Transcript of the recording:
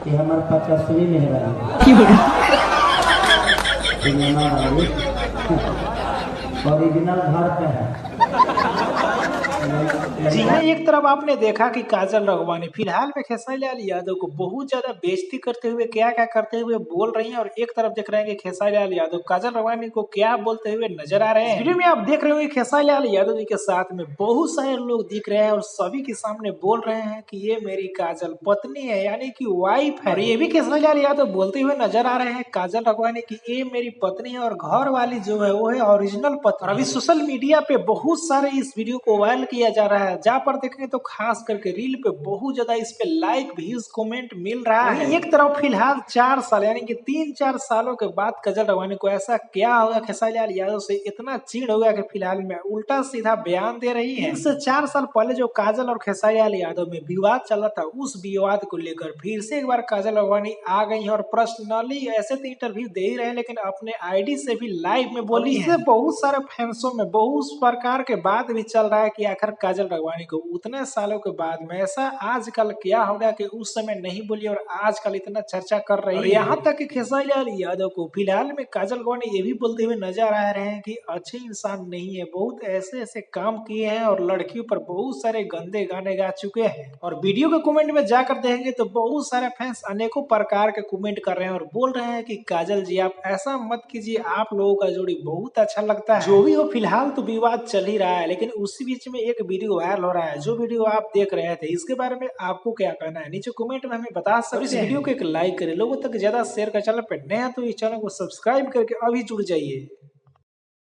कि हमारे 50वीं मेहरानी ओरिजिनल घर पे है। जी हाँ, एक तरफ आपने देखा कि काजल राघवानी फिलहाल में खेसारी लाल यादव को बहुत ज्यादा बेइज्जती करते हुए क्या क्या करते हुए बोल रही हैं, और एक तरफ देख रहे हैं कि खेसारी लाल यादव काजल राघवानी को क्या बोलते हुए नजर आ रहे हैं। वीडियो में आप देख रहे हो कि खेसारी लाल यादव जी के साथ में बहुत सारे लोग दिख रहे हैं और सभी के सामने बोल रहे हैं कि ये मेरी काजल पत्नी है, यानी कि वाइफ है। और ये भी खेसारी लाल यादव बोलते हुए नजर आ रहे हैं काजल राघवानी की ये मेरी पत्नी है और घर वाली जो है वो है ओरिजिनल पत्नी। और अभी सोशल मीडिया पे बहुत सारे इस वीडियो को वायरल किया जा रहा है, जहाँ पर देखें तो खास करके रील पे बहुत ज्यादा इस पे लाइक व्यूज कमेंट मिल रहा है। एक तरफ फिलहाल 4 साल यानी कि 3-4 सालों के बाद काजल राघवानी को ऐसा क्या होगा, खेसारी लाल यादव से इतना चिढ़ हो गया कि फिलहाल में उल्टा सीधा बयान दे रही है। 3 से 4 साल पहले जो काजल और खेसारी लाल यादव में विवाद चला था, उस विवाद को लेकर फिर से एक बार काजल राघवानी आ गई है और पर्सनली ऐसे तो इंटरव्यू दे ही रहे हैं, लेकिन अपने आईडी से भी लाइव में बोली है। बहुत सारे फैंसों में बहुत प्रकार के बात भी चल रहा है कि आखिर काजल राघवानी को उतने सालों के बाद में ऐसा आजकल क्या हो गया कि उस समय नहीं बोली और आजकल इतना चर्चा कर रही है। यहाँ तक कि खेसारी लाल यादव को फिलहाल में काजल राघवानी ये भी बोलते हुए नजर आ रहे हैं कि अच्छे इंसान नहीं है, बहुत ऐसे ऐसे काम किए हैं और लड़कियों पर बहुत सारे गंदे गाने गा चुके हैं। और वीडियो के कमेंट में जाकर देखेंगे तो बहुत सारे फैंस अनेकों प्रकार के कमेंट कर रहे हैं और बोल रहे हैं कि काजल जी आप ऐसा मत कीजिए, आप लोगों का जोड़ी बहुत अच्छा लगता है। जो भी हो फिलहाल तो विवाद चल ही रहा है, लेकिन उसी बीच में एक वीडियो वायरल हो रहा है, जो वीडियो आप देख रहे थे इसके बारे में आपको क्या कहना है नीचे कमेंट में हमें बता सकते हैं। इस वीडियो को एक लाइक करें, लोगों तक ज्यादा शेयर कर, चैनल पर नया तो इस चैनल को सब्सक्राइब करके अभी जुड़ जाइए।